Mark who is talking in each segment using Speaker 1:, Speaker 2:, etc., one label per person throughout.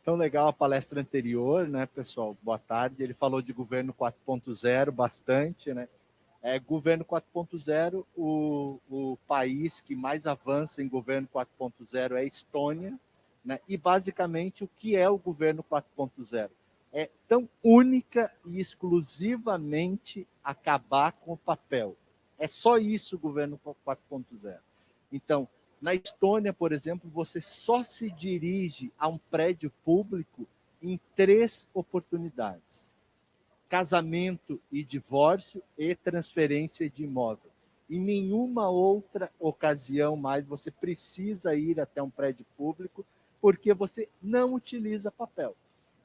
Speaker 1: tão legal a palestra anterior, né, pessoal? Boa tarde. Ele falou de governo 4.0 bastante, né? Governo 4.0, o país que mais avança em governo 4.0 é a Estônia, né? E basicamente o que é o governo 4.0? É tão única e exclusivamente acabar com o papel. É só isso o governo 4.0. Então, na Estônia, por exemplo, você só se dirige a um prédio público em 3 oportunidades: casamento e divórcio e transferência de imóvel. Em nenhuma outra ocasião mais você precisa ir até um prédio público porque você não utiliza papel.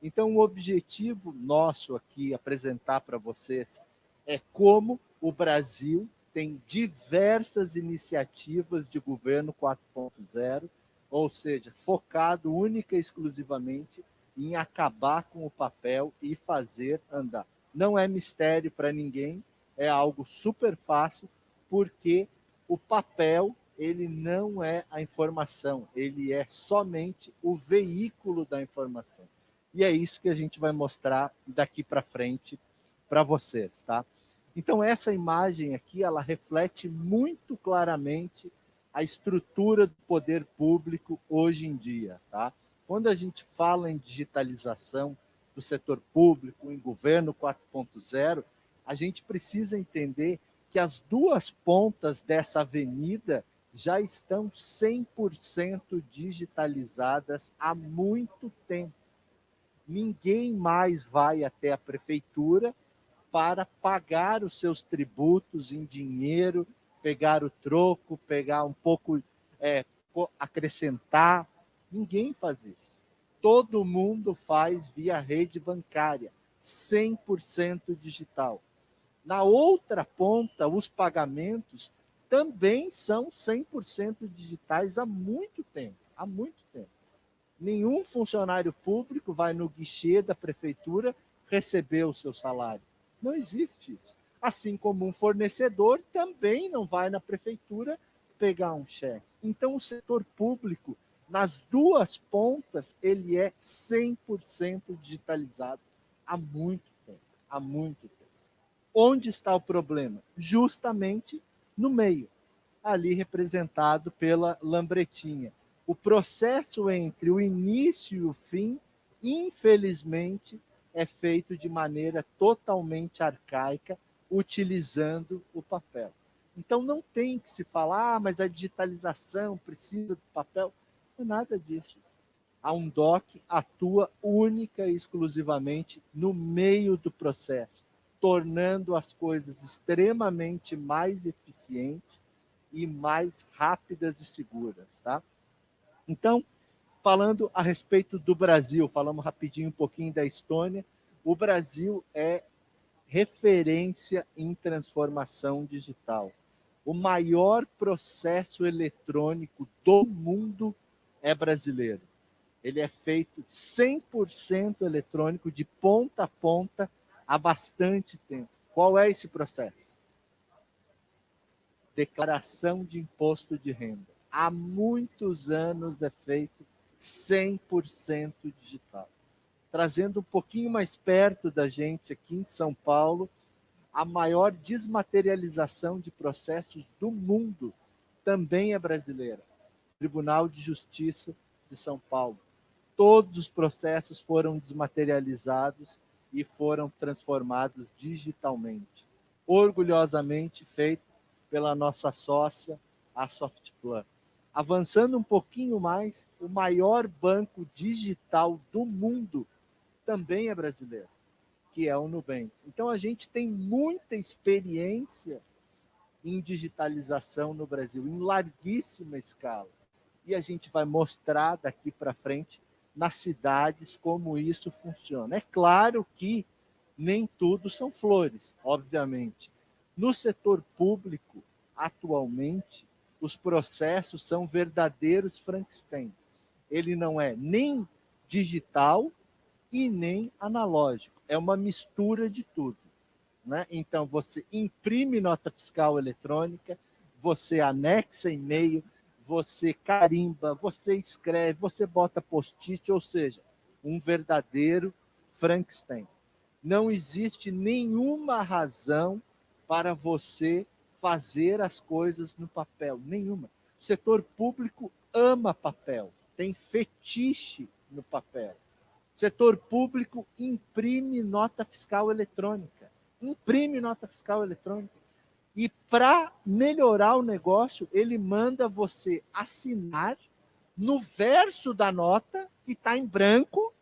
Speaker 1: Então, o objetivo nosso aqui apresentar para vocês é como o Brasil tem diversas iniciativas de governo 4.0, ou seja, focado única e exclusivamente em acabar com o papel e fazer andar. Não é mistério para ninguém, é algo super fácil, porque o papel ele não é a informação, ele é somente o veículo da informação. E é isso que a gente vai mostrar daqui para frente para vocês, tá? Então essa imagem aqui, ela reflete muito claramente a estrutura do poder público hoje em dia, tá? Quando a gente fala em digitalização do setor público, em governo 4.0, a gente precisa entender que as 2 pontas dessa avenida já estão 100% digitalizadas há muito tempo. Ninguém mais vai até a prefeitura para pagar os seus tributos em dinheiro, pegar o troco, pegar um pouco, acrescentar. Ninguém faz isso. Todo mundo faz via rede bancária, 100% digital. Na outra ponta, os pagamentos também são 100% digitais há muito tempo, há muito tempo. Nenhum funcionário público vai no guichê da prefeitura receber o seu salário. Não existe isso. Assim como um fornecedor também não vai na prefeitura pegar um cheque. Então, o setor público, nas 2 pontas, ele é 100% digitalizado há muito tempo. Há muito tempo. Onde está o problema? Justamente no meio, ali representado pela lambretinha. O processo entre o início e o fim, infelizmente, é feito de maneira totalmente arcaica, utilizando o papel. Então não tem que se falar, mas a digitalização precisa do papel. Não é nada disso. A Undoc atua única e exclusivamente no meio do processo, tornando as coisas extremamente mais eficientes e mais rápidas e seguras, tá? Então, falando a respeito do Brasil, falamos rapidinho um pouquinho da Estônia. O Brasil é referência em transformação digital. O maior processo eletrônico do mundo é brasileiro. Ele é feito 100% eletrônico, de ponta a ponta, há bastante tempo. Qual é esse processo? Declaração de imposto de renda. Há muitos anos é feito 100% digital. Trazendo um pouquinho mais perto da gente, aqui em São Paulo, a maior desmaterialização de processos do mundo também é brasileira. Tribunal de Justiça de São Paulo. Todos os processos foram desmaterializados e foram transformados digitalmente. Orgulhosamente feito pela nossa sócia, a Softplan. Avançando um pouquinho mais, o maior banco digital do mundo também é brasileiro, que é o Nubank. Então, a gente tem muita experiência em digitalização no Brasil, em larguíssima escala. E a gente vai mostrar daqui para frente, nas cidades, como isso funciona. É claro que nem tudo são flores, obviamente. No setor público, atualmente, os processos são verdadeiros Frankenstein. Ele não é nem digital e nem analógico. É uma mistura de tudo, né? Então, você imprime nota fiscal eletrônica, você anexa e-mail, você carimba, você escreve, você bota post-it, ou seja, um verdadeiro Frankenstein. Não existe nenhuma razão para você fazer as coisas no papel, nenhuma. O setor público ama papel, tem fetiche no papel. O setor público imprime nota fiscal eletrônica. Imprime nota fiscal eletrônica. E para melhorar o negócio, ele manda você assinar no verso da nota, que está em branco,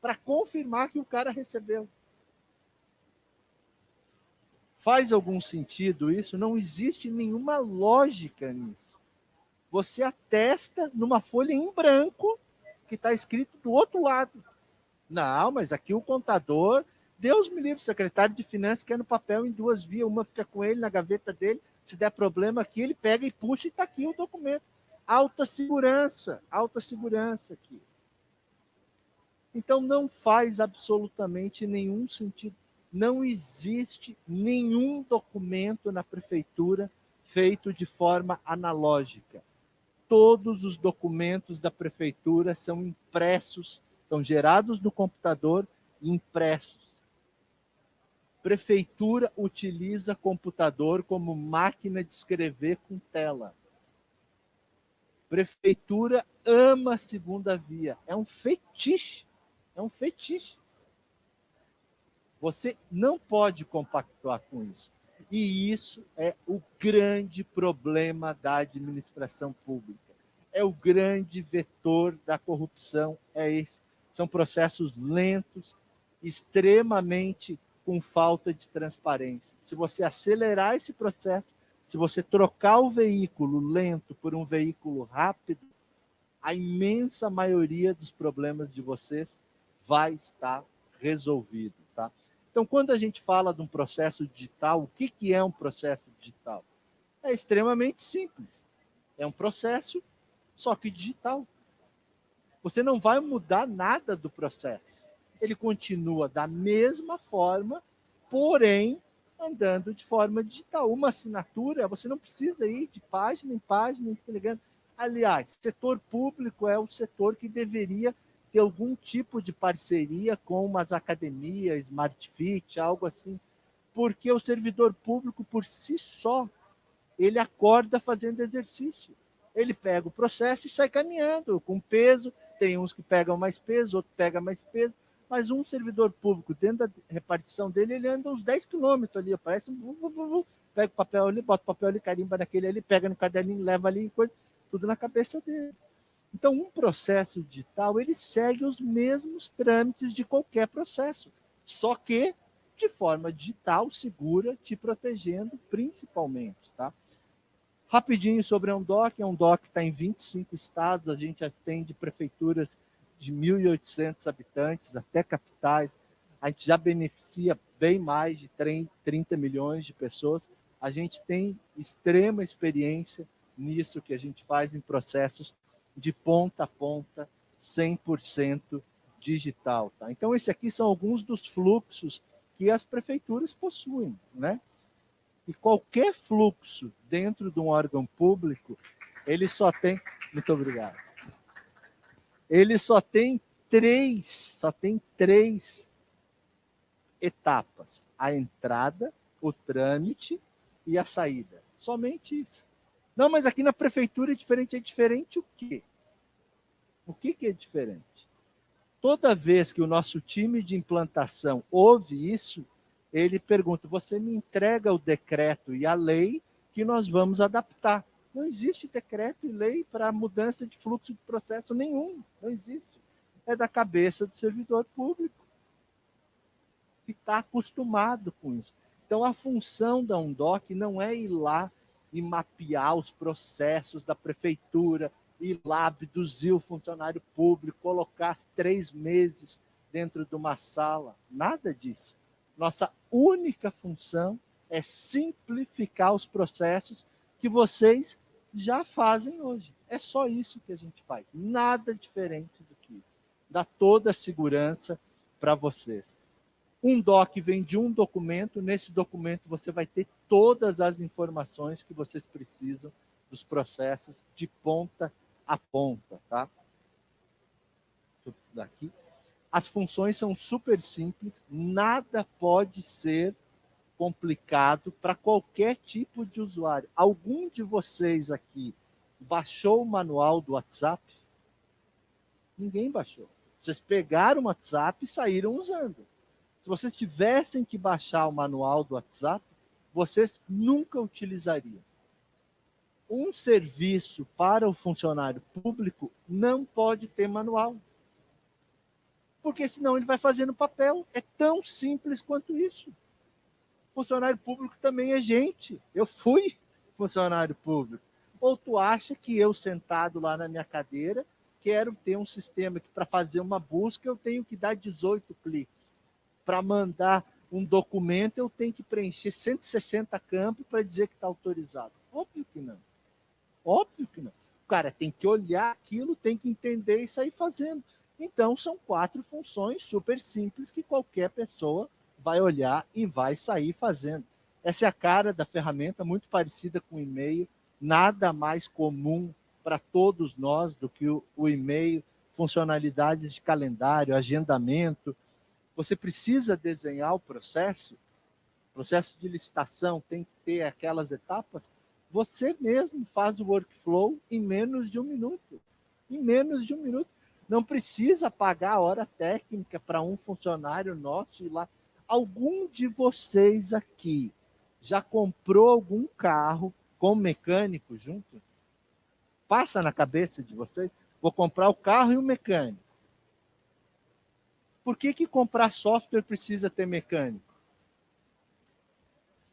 Speaker 1: para confirmar que o cara recebeu. Faz algum sentido isso? Não existe nenhuma lógica nisso. Você atesta numa folha em branco que está escrito do outro lado. Não, mas aqui o contador, Deus me livre, o secretário de finanças quer no papel em 2 vias, uma fica com ele na gaveta dele, se der problema aqui, ele pega e puxa e está aqui o documento. Alta segurança aqui. Então não faz absolutamente nenhum sentido. Não existe nenhum documento na prefeitura feito de forma analógica. Todos os documentos da prefeitura são impressos, são gerados no computador e impressos. Prefeitura utiliza computador como máquina de escrever com tela. Prefeitura ama a segunda via. É um fetiche. É um fetiche. Você não pode compactuar com isso. E isso é o grande problema da administração pública. É o grande vetor da corrupção, é esse. São processos lentos, extremamente com falta de transparência. Se você acelerar esse processo, se você trocar o veículo lento por um veículo rápido, a imensa maioria dos problemas de vocês vai estar resolvido, tá? Então, quando a gente fala de um processo digital, o que é um processo digital? É extremamente simples. É um processo, só que digital. Você não vai mudar nada do processo. Ele continua da mesma forma, porém, andando de forma digital. Uma assinatura, você não precisa ir de página em página, entregando. Aliás, setor público é o setor que deveria ter algum tipo de parceria com umas academias, Smart Fit, algo assim, porque o servidor público, por si só, ele acorda fazendo exercício. Ele pega o processo e sai caminhando, com peso, tem uns que pegam mais peso, outros pegam mais peso, mas um servidor público, dentro da repartição dele, ele anda uns 10 quilômetros ali, parece pega o papel ali, bota o papel ali, carimba naquele ali, pega no caderninho, leva ali, coisa, tudo na cabeça dele. Então, um processo digital, ele segue os mesmos trâmites de qualquer processo, só que de forma digital, segura, te protegendo principalmente, tá? Rapidinho sobre a Undoc está em 25 estados, a gente atende prefeituras de 1.800 habitantes, até capitais, a gente já beneficia bem mais de 30 milhões de pessoas, a gente tem extrema experiência nisso que a gente faz em processos de ponta a ponta, 100% digital. Tá? Então, esses aqui são alguns dos fluxos que as prefeituras possuem, né? E qualquer fluxo dentro de um órgão público, ele só tem... Muito obrigado. Ele só tem três etapas. A entrada, o trâmite e a saída. Somente isso. Não, mas aqui na prefeitura é diferente. É diferente o quê? O que é diferente? Toda vez que o nosso time de implantação ouve isso, ele pergunta, você me entrega o decreto e a lei que nós vamos adaptar. Não existe decreto e lei para mudança de fluxo de processo nenhum. Não existe. É da cabeça do servidor público, que está acostumado com isso. Então, a função da Undoc não é ir lá e mapear os processos da prefeitura, ir lá abduzir o funcionário público, colocar 3 meses dentro de uma sala. Nada disso. Nossa única função é simplificar os processos que vocês já fazem hoje. É só isso que a gente faz. Nada diferente do que isso. Dá toda a segurança para vocês. Um doc vem de um documento, nesse documento você vai ter todas as informações que vocês precisam dos processos de ponta a ponta, tá? Daqui. As funções são super simples, nada pode ser complicado para qualquer tipo de usuário. Algum de vocês aqui baixou o manual do WhatsApp? Ninguém baixou. Vocês pegaram o WhatsApp e saíram usando. Se vocês tivessem que baixar o manual do WhatsApp, vocês nunca utilizariam. Um serviço para o funcionário público não pode ter manual. Porque senão ele vai fazer no papel. É tão simples quanto isso. Funcionário público também é gente. Eu fui funcionário público. Ou tu acha que eu, sentado lá na minha cadeira, quero ter um sistema que para fazer uma busca eu tenho que dar 18 cliques. Para mandar um documento eu tenho que preencher 160 campos para dizer que está autorizado. Óbvio que não. Óbvio que não. O cara tem que olhar aquilo, tem que entender e sair fazendo. Então, são 4 funções super simples que qualquer pessoa vai olhar e vai sair fazendo. Essa é a cara da ferramenta, muito parecida com o e-mail, nada mais comum para todos nós do que o e-mail, funcionalidades de calendário, agendamento. Você precisa desenhar o processo de licitação tem que ter aquelas etapas, você mesmo faz o workflow em menos de 1 minuto. Em menos de 1 minuto. Não precisa pagar a hora técnica para um funcionário nosso ir lá. Algum de vocês aqui já comprou algum carro com mecânico junto? Passa na cabeça de vocês? Vou comprar o carro e o mecânico. Por que comprar software precisa ter mecânico?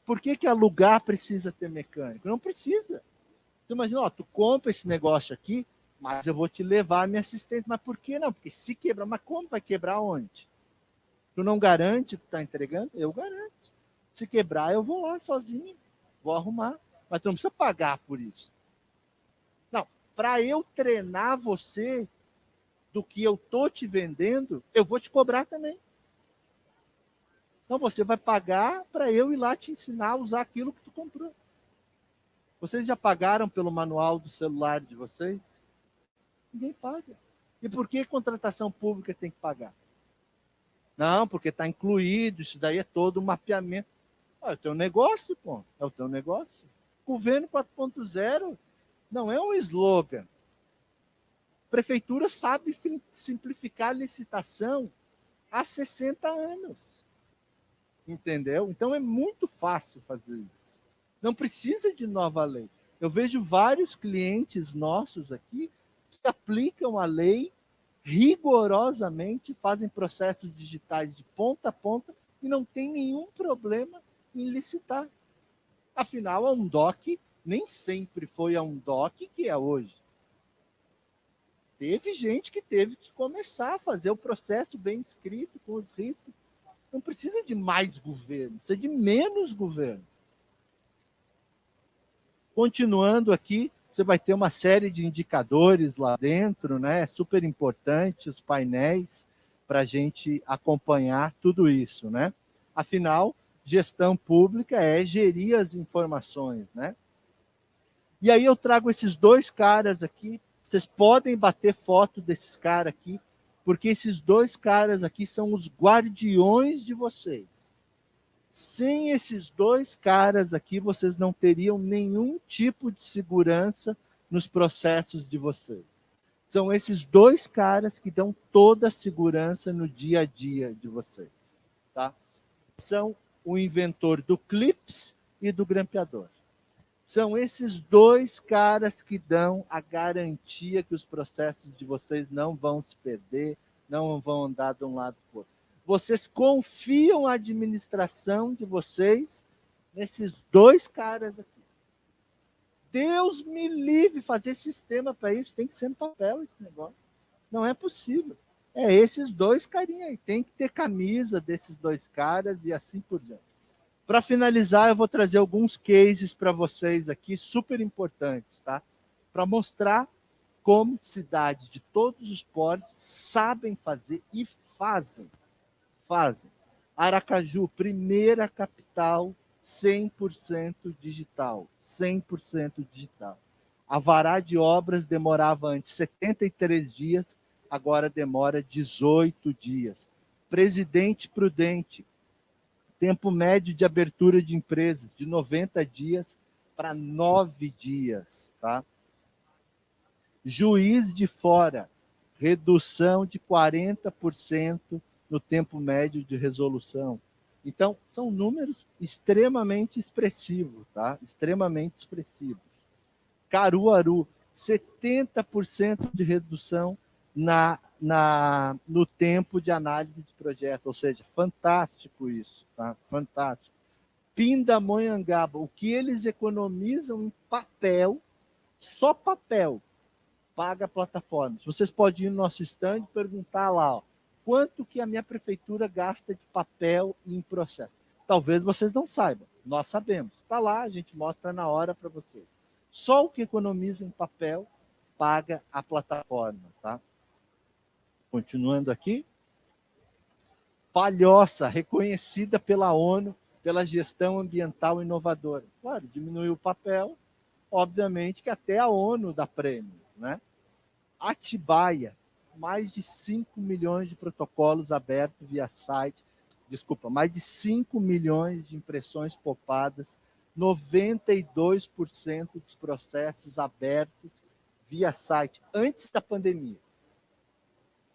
Speaker 1: Por que alugar precisa ter mecânico? Não precisa. Tu imagina, ó, tu compra esse negócio aqui, mas eu vou te levar a minha assistente. Mas por que não? Porque se quebrar, mas como vai quebrar onde? Tu não garante que está entregando? Eu garanto. Se quebrar, eu vou lá sozinho, vou arrumar. Mas tu não precisa pagar por isso. Não, para eu treinar você do que eu estou te vendendo, eu vou te cobrar também. Então você vai pagar para eu ir lá te ensinar a usar aquilo que tu comprou. Vocês já pagaram pelo manual do celular de vocês? Ninguém paga. E por que contratação pública tem que pagar? Não, porque está incluído, isso daí é todo um mapeamento. É o teu negócio, pô. É o teu negócio. Governo 4.0 não é um slogan. Prefeitura sabe simplificar a licitação há 60 anos. Entendeu? Então é muito fácil fazer isso. Não precisa de nova lei. Eu vejo vários clientes nossos aqui que aplicam a lei rigorosamente, fazem processos digitais de ponta a ponta e não tem nenhum problema em licitar. Afinal, a Undoc nem sempre foi a Undoc que é hoje. Teve gente que teve que começar a fazer o processo bem escrito, com os riscos. Não precisa de mais governo, precisa de menos governo. Continuando aqui, você vai ter uma série de indicadores lá dentro, né? É super importante os painéis para a gente acompanhar tudo isso, né? Afinal, gestão pública é gerir as informações, né? E aí eu trago esses 2 caras aqui. Vocês podem bater foto desses caras aqui, porque esses 2 caras aqui são os guardiões de vocês. Sem esses 2 caras aqui, vocês não teriam nenhum tipo de segurança nos processos de vocês. São esses 2 caras que dão toda a segurança no dia a dia de vocês. Tá? São o inventor do Clips e do grampeador. São esses 2 caras que dão a garantia que os processos de vocês não vão se perder, não vão andar de um lado para o outro. Vocês confiam a administração de vocês nesses 2 caras aqui. Deus me livre fazer sistema para isso, tem que ser no papel esse negócio. Não é possível. É esses 2 carinhas aí, tem que ter camisa desses 2 caras e assim por diante. Para finalizar, eu vou trazer alguns cases para vocês aqui, super importantes, tá? Para mostrar como cidades de todos os portes sabem fazer e fazem. Aracaju, primeira capital 100% digital. 100% digital. A vará de obras demorava antes 73 dias, agora demora 18 dias. Presidente prudente, tempo médio de abertura de empresas de 90 dias para 9 dias, tá? Juiz de fora, redução de 40% no tempo médio de resolução. Então, são números extremamente expressivos, tá? Extremamente expressivos. Caruaru, 70% de redução no tempo de análise de projeto, ou seja, fantástico isso, tá? Fantástico. Pindamonhangaba, o que eles economizam em papel, só papel, paga a plataforma. Vocês podem ir no nosso stand e perguntar lá, ó, quanto que a minha prefeitura gasta de papel em processo. Talvez vocês não saibam, nós sabemos. Está lá, a gente mostra na hora para vocês. Só o que economiza em papel paga a plataforma, tá? Continuando aqui. Palhoça, reconhecida pela ONU pela gestão ambiental inovadora. Claro, diminuiu o papel, obviamente que até a ONU dá prêmio, né? Atibaia, mais de 5 milhões de protocolos abertos via site, mais de 5 milhões de impressões popadas, 92% dos processos abertos via site, antes da pandemia.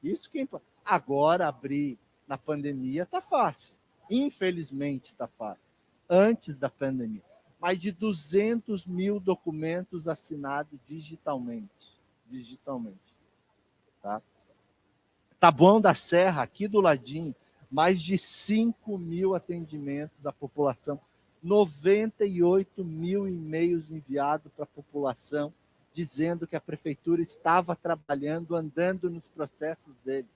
Speaker 1: Isso que é importante. Agora, abrir na pandemia está fácil. Infelizmente está fácil. Antes da pandemia. Mais de 200 mil documentos assinados digitalmente. Tá? Taboão da Serra, aqui do ladinho, mais de 5 mil atendimentos à população, 98 mil e-mails enviados para a população, dizendo que a prefeitura estava trabalhando, andando nos processos dele.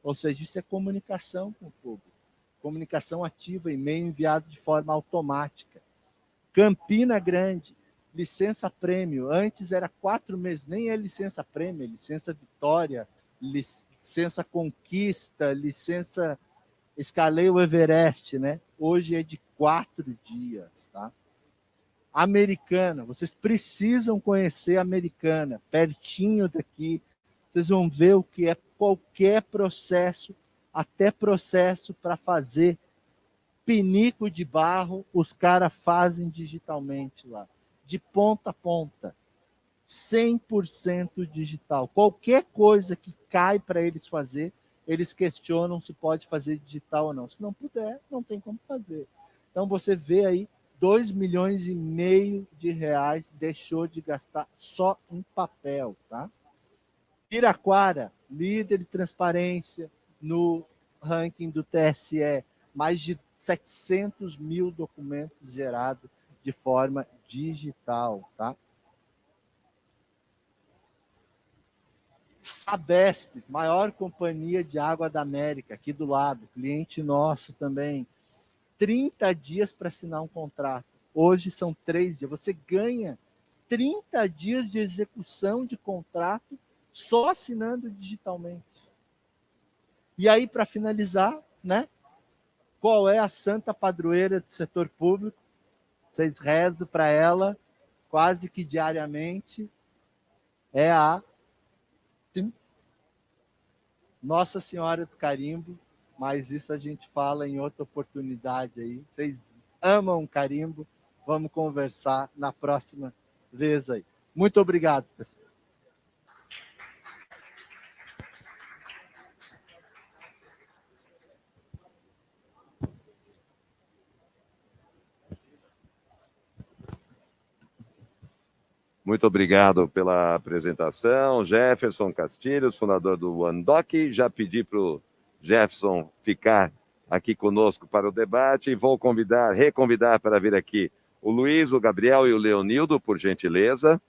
Speaker 1: Ou seja, isso é comunicação com o público. Comunicação ativa, e-mail enviado de forma automática. Campina Grande, licença prêmio. Antes era 4 meses, nem é licença prêmio, é licença vitória, licença conquista, licença escalei o Everest, né? Hoje é de 4 dias, tá? Americana, vocês precisam conhecer a Americana, pertinho daqui. Vocês vão ver o que é qualquer processo, até processo para fazer pinico de barro, os caras fazem digitalmente lá, de ponta a ponta, 100% digital. Qualquer coisa que cai para eles fazer, eles questionam se pode fazer digital ou não. Se não puder, não tem como fazer. Então você vê aí, 2,5 milhões de reais deixou de gastar só em papel, tá? Piraquara, líder de transparência no ranking do TSE, mais de 700 mil documentos gerados de forma digital, tá? Sabesp, maior companhia de água da América, aqui do lado, cliente nosso também, 30 dias para assinar um contrato. Hoje são 3 dias. Você ganha 30 dias de execução de contrato só assinando digitalmente. E aí, para finalizar, né? Qual é a santa padroeira do setor público? Vocês rezam para ela quase que diariamente. É a Nossa Senhora do Carimbo, mas isso a gente fala em outra oportunidade aí. Vocês amam carimbo, vamos conversar na próxima vez aí. Muito obrigado, pessoal.
Speaker 2: Muito obrigado pela apresentação. Jefferson Castilhos, fundador do OneDoc. Já pedi para o Jefferson ficar aqui conosco para o debate e vou reconvidar para vir aqui o Luiz, o Gabriel e o Leonildo, por gentileza.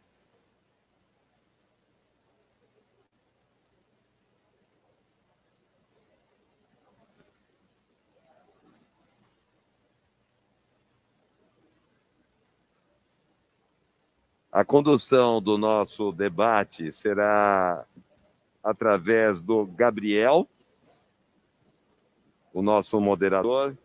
Speaker 2: A condução do nosso debate será através do Gabriel, o nosso moderador.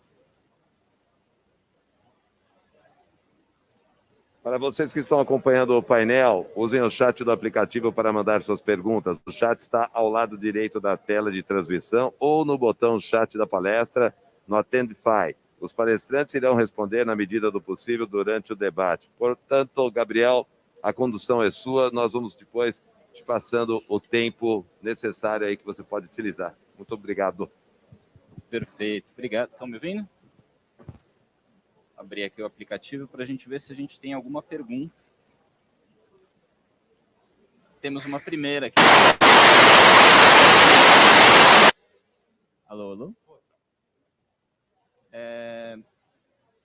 Speaker 2: Para vocês que estão acompanhando o painel, usem o chat do aplicativo para mandar suas perguntas. O chat está ao lado direito da tela de transmissão ou no botão chat da palestra no Attendify. Os palestrantes irão responder na medida do possível durante o debate. Portanto, Gabriel, a condução é sua. Nós vamos depois te passando o tempo necessário aí que você pode utilizar. Muito obrigado.
Speaker 3: Perfeito. Obrigado. Estão me ouvindo? Abrir aqui o aplicativo para a gente ver se a gente tem alguma pergunta. Temos uma primeira aqui. Alô, alô?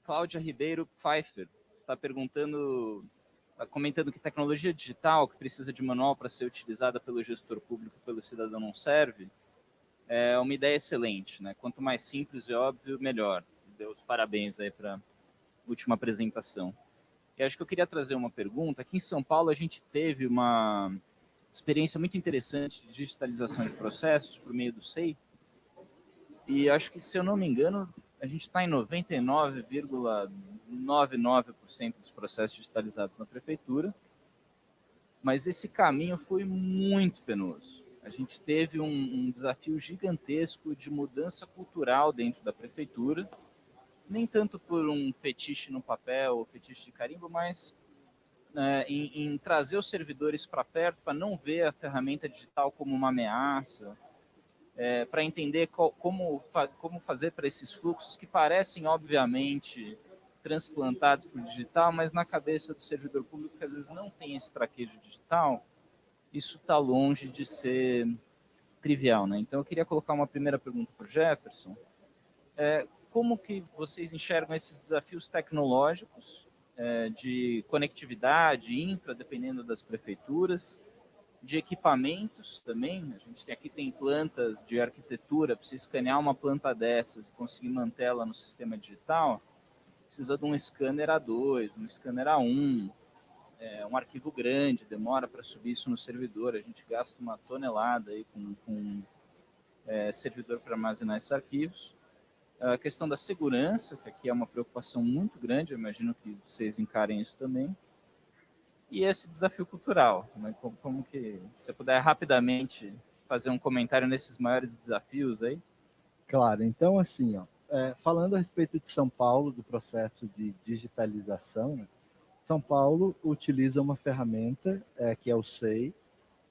Speaker 3: Cláudia Ribeiro Pfeiffer está perguntando, está comentando que tecnologia digital que precisa de manual para ser utilizada pelo gestor público e pelo cidadão não serve. É uma ideia excelente, né? Quanto mais simples e óbvio, melhor. Deu os parabéns aí para a última apresentação. E acho que eu queria trazer uma pergunta. Aqui em São Paulo, a gente teve uma experiência muito interessante de digitalização de processos por meio do SEI. E acho que, se eu não me engano, a gente está em 99,99% dos processos digitalizados na prefeitura. Mas esse caminho foi muito penoso. A gente teve um desafio gigantesco de mudança cultural dentro da prefeitura, nem tanto por um fetiche no papel ou fetiche de carimbo, mas em trazer os servidores para perto, para não ver a ferramenta digital como uma ameaça, para entender como fazer para esses fluxos que parecem, obviamente, transplantados para o digital, mas na cabeça do servidor público, que às vezes não tem esse traquejo digital, isso está longe de ser trivial, né? Então, eu queria colocar uma primeira pergunta para o Jefferson. Como que vocês enxergam esses desafios tecnológicos de conectividade, infra, dependendo das prefeituras, de equipamentos também? A gente aqui tem plantas de arquitetura, para você escanear uma planta dessas e conseguir mantê-la no sistema digital, precisa de um scanner A2, um scanner A1, um arquivo grande, demora para subir isso no servidor, a gente gasta uma tonelada aí com servidor para armazenar esses arquivos. A questão da segurança, que aqui é uma preocupação muito grande, eu imagino que vocês encarem isso também. E esse desafio cultural, né? Como que, se você puder rapidamente fazer um comentário nesses maiores desafios aí?
Speaker 1: Claro, então assim, ó, falando a respeito de São Paulo, do processo de digitalização, né? São Paulo utiliza uma ferramenta que é o SEI,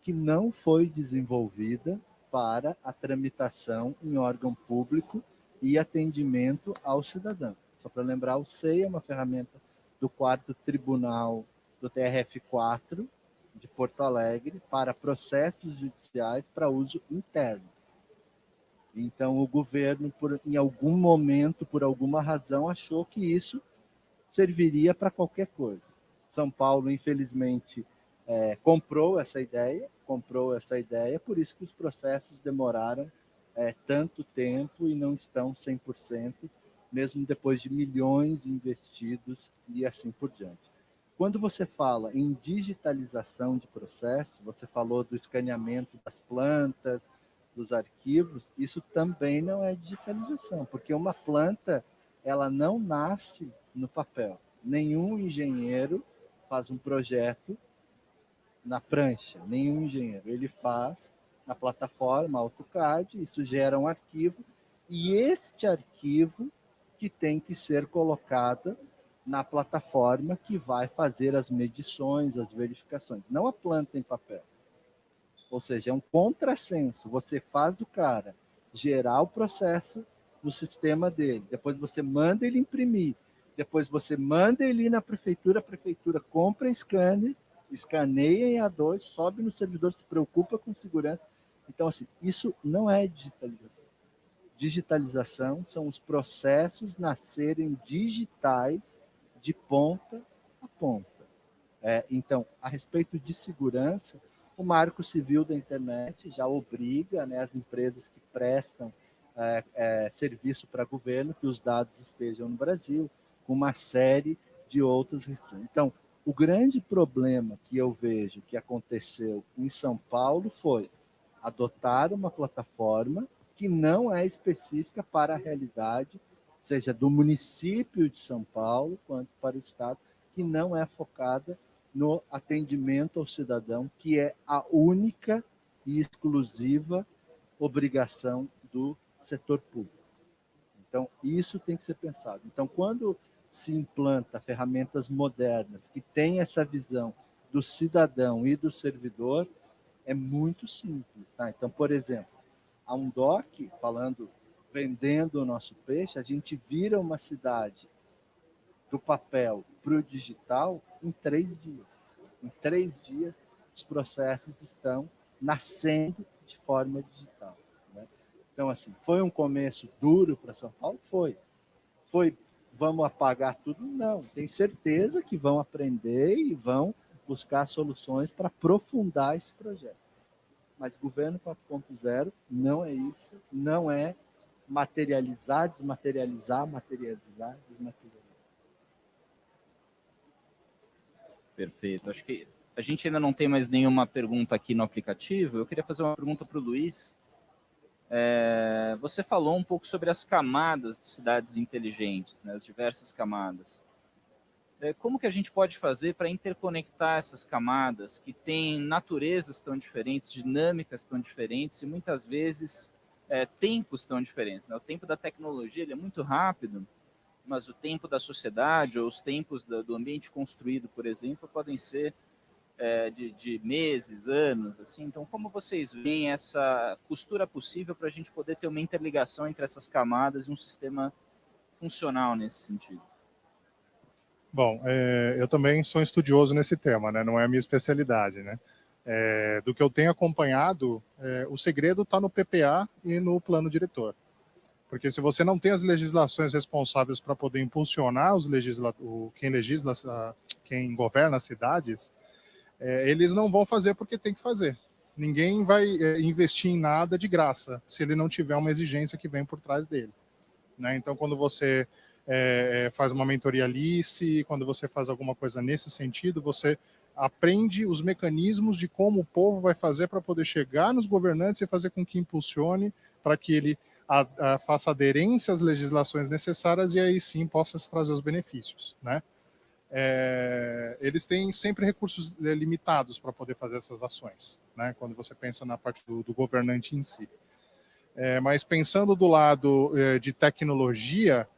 Speaker 1: que não foi desenvolvida para a tramitação em órgão público e atendimento ao cidadão. Só para lembrar, o SEI é uma ferramenta do 4º Tribunal do TRF4 de Porto Alegre para processos judiciais para uso interno. Então, o governo, em algum momento, por alguma razão, achou que isso serviria para qualquer coisa. São Paulo, infelizmente, comprou essa ideia, por isso que os processos demoraram tanto tempo e não estão 100%, mesmo depois de milhões investidos e assim por diante. Quando você fala em digitalização de processo, você falou do escaneamento das plantas, dos arquivos, isso também não é digitalização, porque uma planta, ela não nasce no papel. Nenhum engenheiro faz um projeto na prancha, nenhum engenheiro. Ele faz na plataforma AutoCAD, isso gera um arquivo, e este arquivo que tem que ser colocado na plataforma que vai fazer as medições, as verificações, não a planta em papel. Ou seja, é um contrassenso. Você faz o cara gerar o processo no sistema dele, depois você manda ele imprimir, depois você manda ele ir na prefeitura, a prefeitura compra scanner, escaneia em A2, sobe no servidor, se preocupa com segurança. Então, assim, isso não é digitalização. Digitalização são os processos nascerem digitais de ponta a ponta. Então, a respeito de segurança, o Marco Civil da Internet já obriga, né, as empresas que prestam serviço para governo que os dados estejam no Brasil, com uma série de outras restrições. Então, o grande problema que eu vejo que aconteceu em São Paulo foi adotar uma plataforma que não é específica para a realidade, seja do município de São Paulo, quanto para o Estado, que não é focada no atendimento ao cidadão, que é a única e exclusiva obrigação do setor público. Então, isso tem que ser pensado. Então, quando se implanta ferramentas modernas que têm essa visão do cidadão e do servidor, é muito simples. Tá? Então, por exemplo, a Undoc, vendendo o nosso peixe, a gente vira uma cidade do papel para o digital em 3 dias. Em 3 dias, os processos estão nascendo de forma digital. Né? Então, assim, foi um começo duro para São Paulo? Foi. Vamos apagar tudo? Não. Tenho certeza que vão aprender e vão buscar soluções para aprofundar esse projeto. Mas governo 4.0 não é isso, não é materializar, desmaterializar, materializar, desmaterializar.
Speaker 3: Perfeito. Acho que a gente ainda não tem mais nenhuma pergunta aqui no aplicativo. Eu queria fazer uma pergunta para o Luiz. Você falou um pouco sobre as camadas de cidades inteligentes, né, as diversas camadas. Como que a gente pode fazer para interconectar essas camadas que têm naturezas tão diferentes, dinâmicas tão diferentes e muitas vezes tempos tão diferentes, né? O tempo da tecnologia ele é muito rápido, mas o tempo da sociedade ou os tempos do ambiente construído, por exemplo, podem ser de meses, anos, assim. Então, como vocês veem essa costura possível para a gente poder ter uma interligação entre essas camadas e um sistema funcional nesse sentido?
Speaker 4: Bom, eu também sou estudioso nesse tema, né? Não é a minha especialidade, né? Do que eu tenho acompanhado, o segredo está no PPA e no plano diretor. Porque se você não tem as legislações responsáveis para poder impulsionar quem governa as cidades, eles não vão fazer porque tem que fazer. Ninguém vai investir em nada de graça, se ele não tiver uma exigência que vem por trás dele. Né? Então, quando você faz uma mentoria Alice, quando você faz alguma coisa nesse sentido, você aprende os mecanismos de como o povo vai fazer para poder chegar nos governantes e fazer com que impulsione, para que ele faça aderência às legislações necessárias e aí sim possa trazer os benefícios, né? Eles têm sempre recursos limitados para poder fazer essas ações, né? Quando você pensa na parte do governante em si. Mas pensando do lado de tecnologia,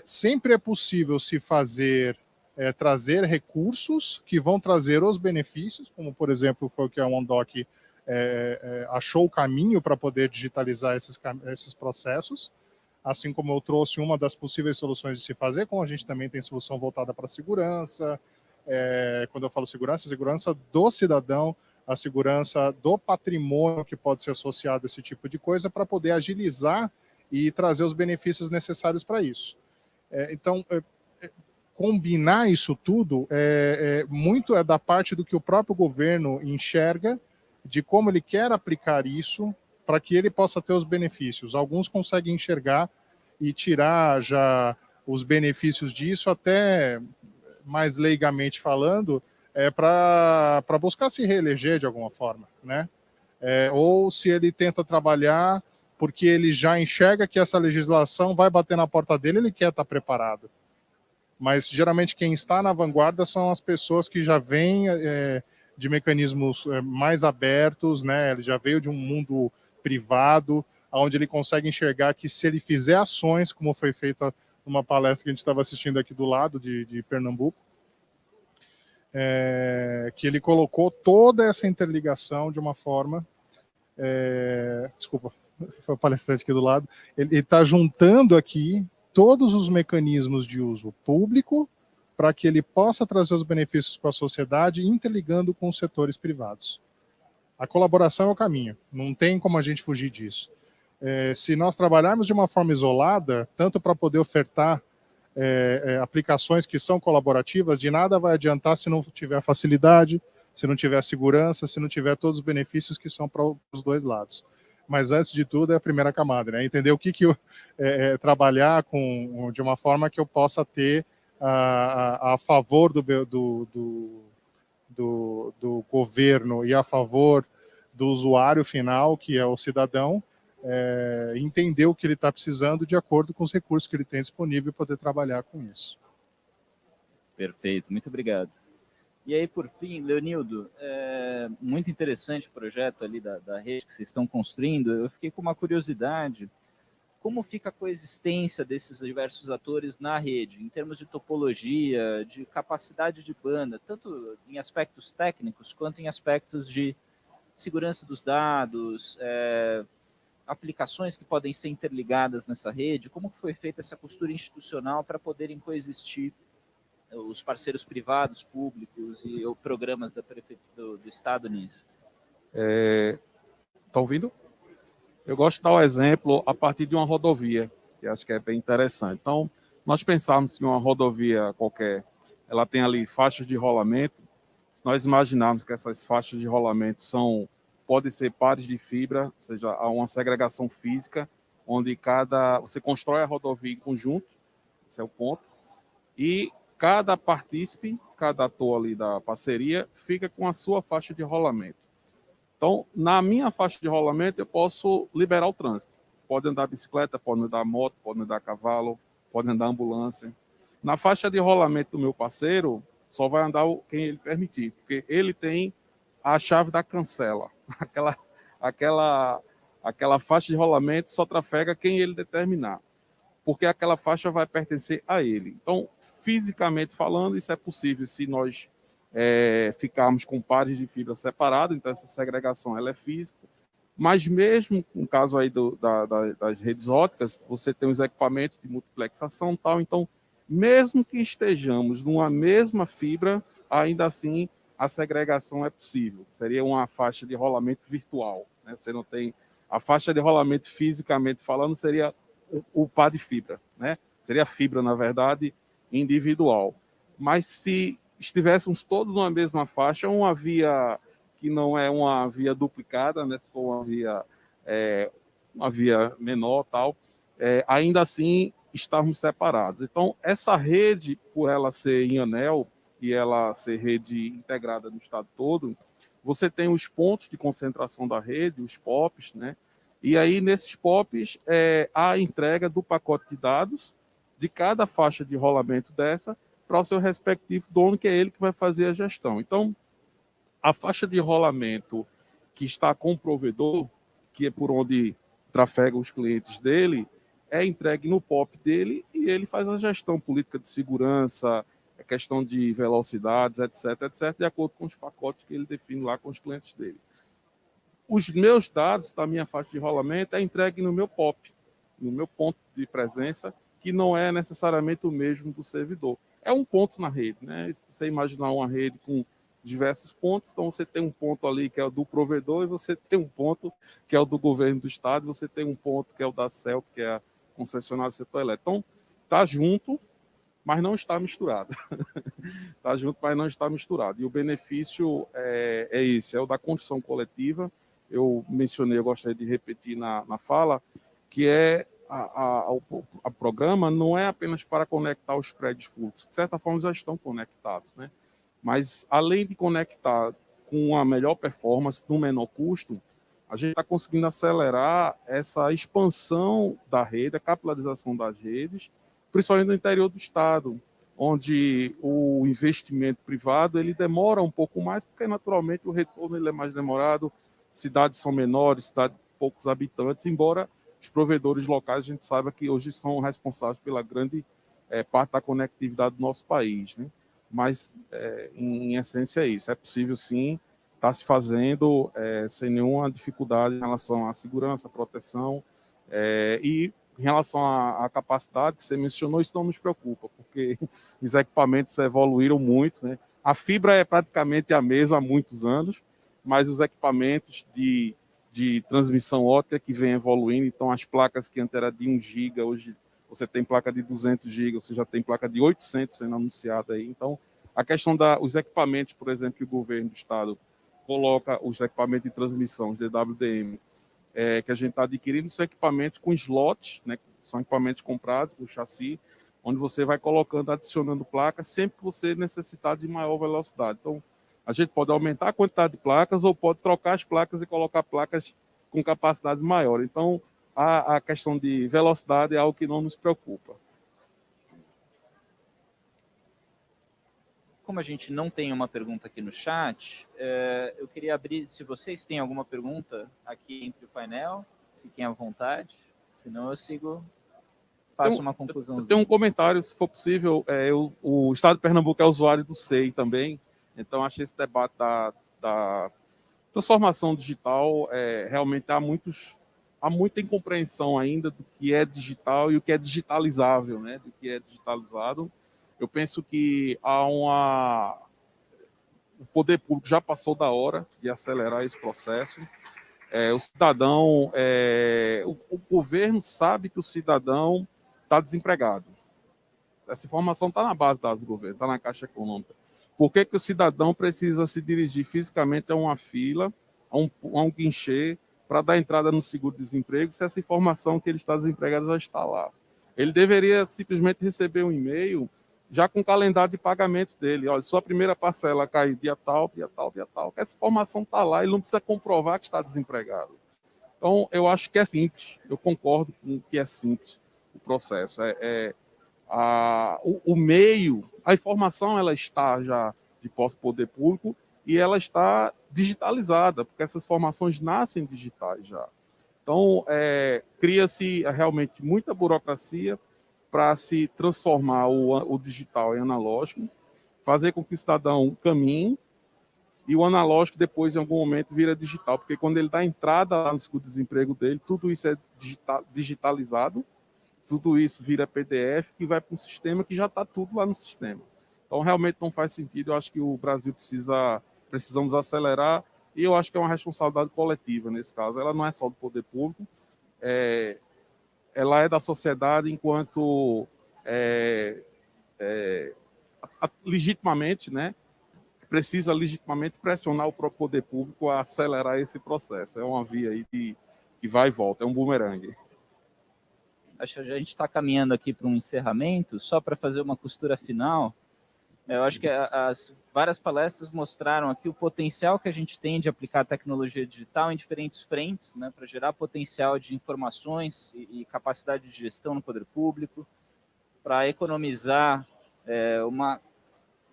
Speaker 4: sempre é possível se fazer, trazer recursos que vão trazer os benefícios, como por exemplo foi o que a Undoc achou o caminho para poder digitalizar esses processos, assim como eu trouxe uma das possíveis soluções de se fazer, como a gente também tem solução voltada para a segurança, quando eu falo segurança, segurança do cidadão, a segurança do patrimônio que pode ser associado a esse tipo de coisa, para poder agilizar e trazer os benefícios necessários para isso. Então, combinar isso tudo muito da parte do que o próprio governo enxerga, de como ele quer aplicar isso para que ele possa ter os benefícios. Alguns conseguem enxergar e tirar já os benefícios disso, até mais leigamente falando, para buscar se reeleger de alguma forma, né? Ou se ele tenta trabalhar porque ele já enxerga que essa legislação vai bater na porta dele, ele quer estar preparado. Mas geralmente quem está na vanguarda são as pessoas que já vêm de mecanismos mais abertos, né? Ele já veio de um mundo privado, onde ele consegue enxergar que se ele fizer ações, como foi feita numa palestra que a gente estava assistindo aqui do lado de Pernambuco, que ele colocou toda essa interligação de uma forma... desculpa, foi o palestrante aqui do lado. Ele está juntando aqui todos os mecanismos de uso público para que ele possa trazer os benefícios para a sociedade, interligando com os setores privados. A colaboração é o caminho, não tem como a gente fugir disso. Se nós trabalharmos de uma forma isolada, tanto para poder ofertar aplicações que são colaborativas, de nada vai adiantar se não tiver facilidade, se não tiver segurança, se não tiver todos os benefícios que são para os dois lados. Mas antes de tudo é a primeira camada, né? Entender o que eu trabalhar de uma forma que eu possa ter a favor do governo e a favor do usuário final, que é o cidadão, entender o que ele está precisando de acordo com os recursos que ele tem disponível e poder trabalhar com isso.
Speaker 3: Perfeito, muito obrigado. E aí, por fim, Leonildo, muito interessante o projeto ali da rede que vocês estão construindo. Eu fiquei com uma curiosidade. Como fica a coexistência desses diversos atores na rede, em termos de topologia, de capacidade de banda, tanto em aspectos técnicos quanto em aspectos de segurança dos dados, aplicações que podem ser interligadas nessa rede? Como foi feita essa costura institucional para poderem coexistir os parceiros privados, públicos e programas da prefeitura do Estado nisso?
Speaker 5: Estão ouvindo? Eu gosto de dar o exemplo a partir de uma rodovia, que acho que é bem interessante. Então, nós pensarmos que uma rodovia qualquer, ela tem ali faixas de rolamento. Se nós imaginarmos que essas faixas de rolamento podem ser pares de fibra, ou seja, há uma segregação física, onde você constrói a rodovia em conjunto, esse é o ponto, e cada partícipe, cada ator ali da parceria, fica com a sua faixa de rolamento. Então, na minha faixa de rolamento, eu posso liberar o trânsito. Pode andar bicicleta, pode andar moto, pode andar cavalo, pode andar ambulância. Na faixa de rolamento do meu parceiro, só vai andar quem ele permitir, porque ele tem a chave da cancela. Aquela faixa de rolamento só trafega quem ele determinar, porque aquela faixa vai pertencer a ele. Então, fisicamente falando, isso é possível se nós ficarmos com pares de fibra separados, então essa segregação ela é física, mas mesmo no caso aí das redes óticas, você tem os equipamentos de multiplexação e tal, então mesmo que estejamos numa mesma fibra, ainda assim a segregação é possível, seria uma faixa de rolamento virtual, né? Você não tem a faixa de rolamento fisicamente falando, seria o par de fibra, né? Seria fibra, na verdade, individual, mas se estivéssemos todos numa mesma faixa, uma via que não é uma via duplicada, né, se for uma via menor, tal, ainda assim estarmos separados. Então, essa rede, por ela ser em anel e ela ser rede integrada no estado todo, você tem os pontos de concentração da rede, os POPs, né? E aí, nesses POPs, há a entrega do pacote de dados de cada faixa de rolamento dessa para o seu respectivo dono, que é ele que vai fazer a gestão. Então, a faixa de rolamento que está com o provedor, que é por onde trafega os clientes dele, é entregue no POP dele e ele faz a gestão política de segurança, questão de velocidades, etc., de acordo com os pacotes que ele define lá com os clientes dele. Os meus dados da minha faixa de rolamento é entregue no meu POP, no meu ponto de presença, que não é necessariamente o mesmo do servidor. É um ponto na rede, né? Se você imaginar uma rede com diversos pontos, então você tem um ponto ali que é o do provedor e você tem um ponto que é o do governo do estado, você tem um ponto que é o da CELP, que é a concessionária do setor elétrico. Então, está junto, mas não está misturado. Está junto, mas não está misturado. E o benefício é esse, é o da construção coletiva. Eu mencionei, eu gostaria de repetir na fala, que o programa não é apenas para conectar os prédios públicos, de certa forma já estão conectados, né? Mas além de conectar com uma melhor performance, no menor custo, a gente está conseguindo acelerar essa expansão da rede, a capilarização das redes, principalmente no interior do estado, onde o investimento privado ele demora um pouco mais, porque naturalmente o retorno ele é mais demorado, cidades são menores, cidades de poucos habitantes, embora os provedores locais, a gente saiba que hoje são responsáveis pela grande parte da conectividade do nosso país, né? Mas, em essência, é isso. É possível, sim, estar se fazendo sem nenhuma dificuldade em relação à segurança, à proteção, e em relação à capacidade que você mencionou, isso não nos preocupa, porque os equipamentos evoluíram muito, né? A fibra é praticamente a mesma há muitos anos, mas os equipamentos de transmissão ótica que vem evoluindo, então as placas que antes eram de 1 GB, hoje você tem placa de 200 GB, você já tem placa de 800 sendo anunciada aí. Então, a questão dos equipamentos, por exemplo, que o governo do estado coloca, os equipamentos de transmissão, os DWDM, que a gente está adquirindo, são equipamentos com slots, né, são equipamentos comprados com chassi, onde você vai colocando, adicionando placas, sempre que você necessitar de maior velocidade. Então, a gente pode aumentar a quantidade de placas ou pode trocar as placas e colocar placas com capacidades maiores. Então, a questão de velocidade é algo que não nos preocupa.
Speaker 3: como a gente não tem uma pergunta aqui no chat, eu queria abrir, se vocês têm alguma pergunta aqui entre o painel, fiquem à vontade, senão eu sigo, faço uma conclusão.
Speaker 5: Tem um comentário, se for possível, o Estado de Pernambuco é usuário do SEI também, então acho que esse debate da transformação digital, realmente há muita incompreensão ainda do que é digital e o que é digitalizável, né? Do que é digitalizado. Eu penso que o poder público já passou da hora de acelerar esse processo. O cidadão, o governo sabe que o cidadão está desempregado. Essa informação está na base da dados do governo, está na Caixa Econômica. Por que o cidadão precisa se dirigir fisicamente a uma fila, a um guichê, para dar entrada no seguro-desemprego, se essa informação que ele está desempregado já está lá? Ele deveria simplesmente receber um e-mail já com o calendário de pagamentos dele. Olha, sua primeira parcela cai dia tal, dia tal, dia tal. Essa informação está lá, ele não precisa comprovar que está desempregado. Então, eu acho que é simples, eu concordo com que é simples o processo. O meio, a informação ela está já de posse do poder público e ela está digitalizada, porque essas informações nascem digitais já. Então, cria-se realmente muita burocracia para se transformar o digital em analógico, fazer com que o cidadão caminhe e o analógico depois, em algum momento, vira digital, porque quando ele dá entrada lá no seguro-desemprego dele, tudo isso é digitalizado, tudo isso vira PDF que vai para um sistema que já está tudo lá no sistema. Então, realmente não faz sentido. Eu acho que o Brasil precisamos acelerar e eu acho que é uma responsabilidade coletiva nesse caso. Ela não é só do poder público, ela é da sociedade enquanto legitimamente, né, precisa legitimamente pressionar o próprio poder público a acelerar esse processo. É uma via aí que vai e volta, é um bumerangue.
Speaker 3: Acho que a gente está caminhando aqui para um encerramento, só para fazer uma costura final. Eu acho que as várias palestras mostraram aqui o potencial que a gente tem de aplicar a tecnologia digital em diferentes frentes, né, para gerar potencial de informações e capacidade de gestão no poder público, para economizar uma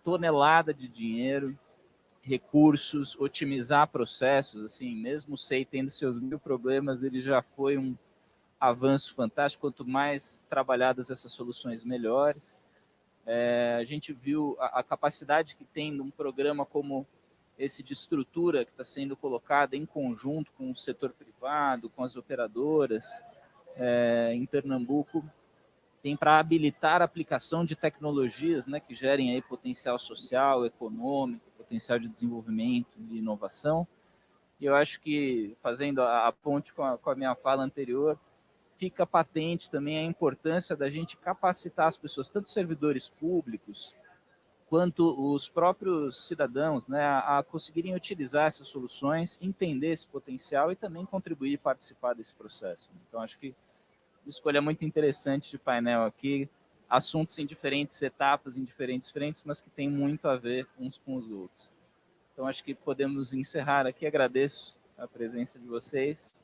Speaker 3: tonelada de dinheiro, recursos, otimizar processos. Assim, mesmo o SEI tendo seus 1000 problemas, ele já foi um avanço fantástico. Quanto mais trabalhadas essas soluções, melhores. A gente viu a capacidade que tem num programa como esse de estrutura que está sendo colocado em conjunto com o setor privado, com as operadoras em Pernambuco, tem para habilitar a aplicação de tecnologias, né, que gerem aí potencial social, econômico, potencial de desenvolvimento e inovação. E eu acho que, fazendo a ponte com a minha fala anterior, fica patente também a importância da gente capacitar as pessoas, tanto servidores públicos, quanto os próprios cidadãos, né, a conseguirem utilizar essas soluções, entender esse potencial e também contribuir e participar desse processo. Então, acho que uma escolha muito interessante de painel aqui, assuntos em diferentes etapas, em diferentes frentes, mas que tem muito a ver uns com os outros. Então, acho que podemos encerrar aqui. Agradeço a presença de vocês.